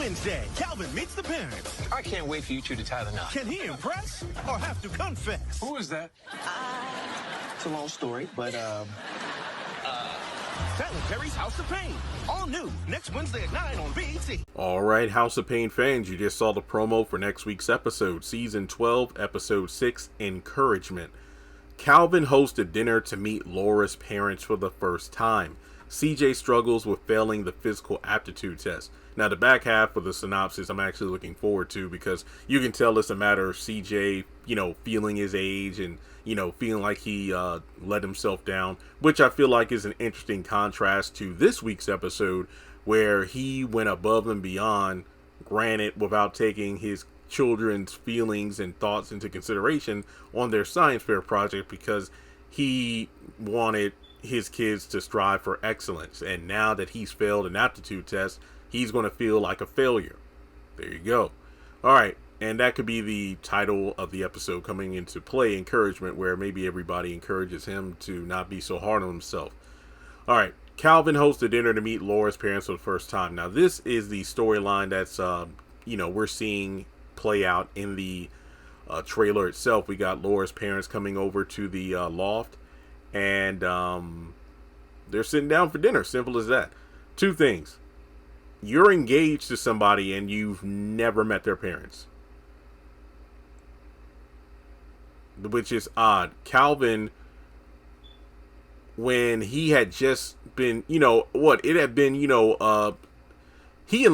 Wednesday, Calvin meets the parents. I can't wait for you two to tie the knot. Can he impress or have to confess? Who is that? It's a long story, but Terry's House of Payne. All new next Wednesday at 9 on BET. All right, House of Payne fans, you just saw the promo for next week's episode, Season 12, Episode 6, Encouragement. Calvin hosts a dinner to meet Laura's parents for the first time. CJ struggles with failing the physical aptitude test. Now, the back half of the synopsis I'm actually looking forward to, because you can tell it's a matter of CJ, feeling his age and, feeling like he let himself down, which I feel like is an interesting contrast to this week's episode, where he went above and beyond, granted, without taking his children's feelings and thoughts into consideration on their science fair project, because he wanted his kids to strive for excellence. And now that he's failed an aptitude test, he's going to feel like a failure. There you go. All right. And that could be the title of the episode coming into play, Encouragement, where maybe everybody encourages him to not be so hard on himself. All right. Calvin hosts a dinner to meet Laura's parents for the first time. Now, this is the storyline that's, we're seeing play out in the trailer itself. We got Laura's parents coming over to the loft, and they're sitting down for dinner. Simple as that. Two things. You're engaged to somebody and you've never met their parents, which is odd. Calvin, when he had just been, he and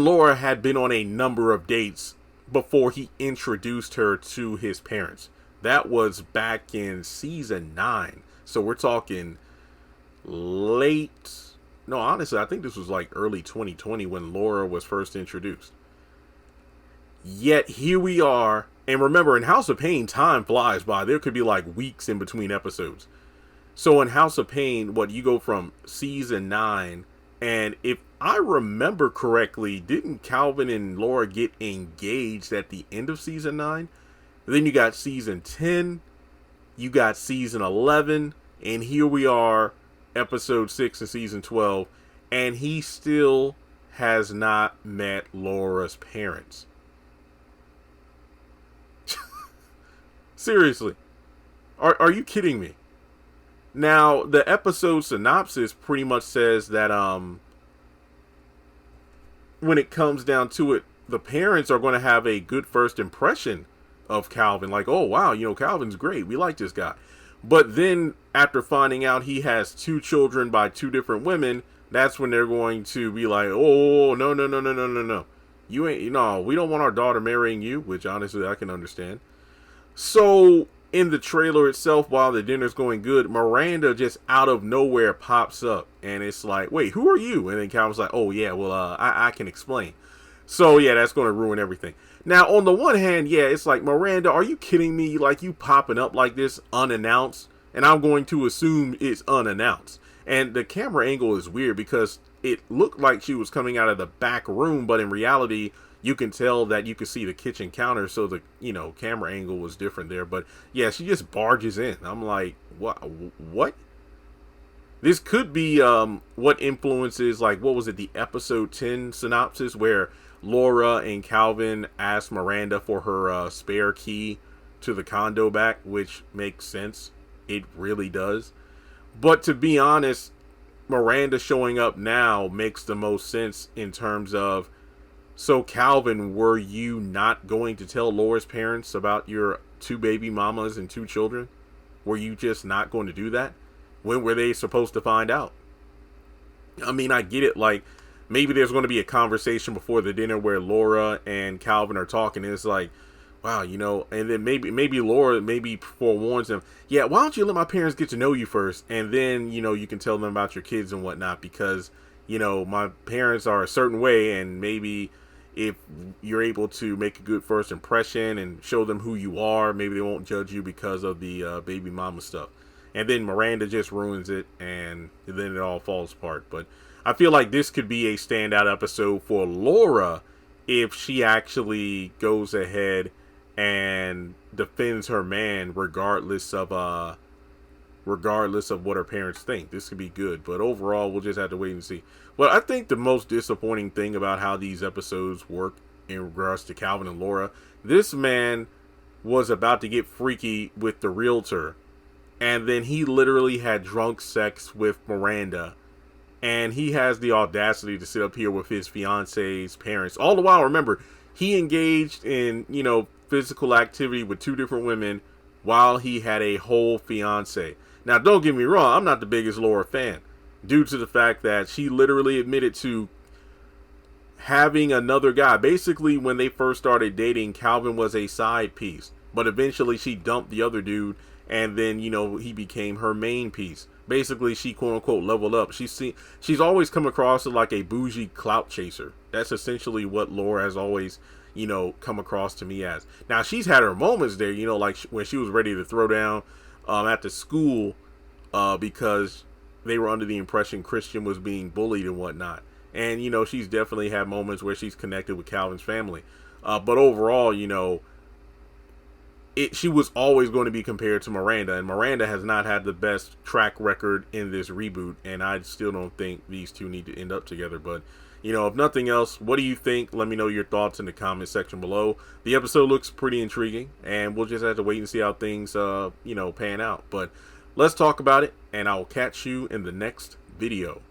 Laura had been on a number of dates before he introduced her to his parents. That was back in season 9. So we're talking honestly, I think this was like early 2020 when Laura was first introduced. Yet here we are. And remember, in House of Payne, time flies by. There could be like weeks in between episodes. So in House of Payne, you go from season 9, and if I remember correctly, didn't Calvin and Laura get engaged at the end of season 9? Then you got season 10, you got season 11, and here we are, episode 6 in season 12, and he still has not met Laura's parents. Seriously. Are you kidding me? Now, the episode synopsis pretty much says that when it comes down to it, the parents are going to have a good first impression of Calvin. Like, oh, wow, Calvin's great. We like this guy. But then after finding out he has 2 children by 2 different women, that's when they're going to be like, oh, no. You ain't, we don't want our daughter marrying you, which honestly I can understand. So in the trailer itself, while the dinner's going good, Miranda just out of nowhere pops up, and it's like, wait, who are you? And then Calvin's like, oh yeah, well, I can explain. So yeah, that's going to ruin everything. Now, on the one hand, yeah, it's like, Miranda, are you kidding me? Like, you popping up like this unannounced, and I'm going to assume it's unannounced. And the camera angle is weird because it looked like she was coming out of the back room, but in reality, you can tell that you can see the kitchen counter, so the camera angle was different there. But yeah, she just barges in. I'm like, what? This could be what influences, like, what was it, the episode 10 synopsis where Laura and Calvin asked Miranda for her spare key to the condo back, which makes sense. It really does. But to be honest, Miranda showing up now makes the most sense in terms of, so Calvin, were you not going to tell Laura's parents about your 2 baby mamas and 2 children? Were you just not going to do that? When were they supposed to find out? I mean, I get it. Like, maybe there's going to be a conversation before the dinner where Laura and Calvin are talking. And it's like, wow, and then maybe Laura forewarns them. Yeah, why don't you let my parents get to know you first? And then, you can tell them about your kids and whatnot, because, my parents are a certain way, and maybe if you're able to make a good first impression and show them who you are, maybe they won't judge you because of the baby mama stuff. And then Miranda just ruins it, and then it all falls apart. But I feel like this could be a standout episode for Laura if she actually goes ahead and defends her man regardless of what her parents think. This could be good, but overall we'll just have to wait and see. But I think the most disappointing thing about how these episodes work in regards to Calvin and Laura, this man was about to get freaky with the realtor, and then he literally had drunk sex with Miranda, and he has the audacity to sit up here with his fiance's parents. All the while, remember, he engaged in, physical activity with 2 different women while he had a whole fiance. Now, don't get me wrong, I'm not the biggest Laura fan, due to the fact that she literally admitted to having another guy. Basically, when they first started dating, Calvin was a side piece, but eventually she dumped the other dude, and then, he became her main piece. Basically, she quote unquote leveled up. She's always come across as like a bougie clout chaser. That's essentially what Laura has always, come across to me as. Now, she's had her moments there, like when she was ready to throw down at the school because they were under the impression Christian was being bullied and whatnot. And, she's definitely had moments where she's connected with Calvin's family. But overall, she was always going to be compared to Miranda. And Miranda has not had the best track record in this reboot. And I still don't think these two need to end up together. But, if nothing else, what do you think? Let me know your thoughts in the comment section below. The episode looks pretty intriguing. And we'll just have to wait and see how things, pan out. But let's talk about it. And I will catch you in the next video.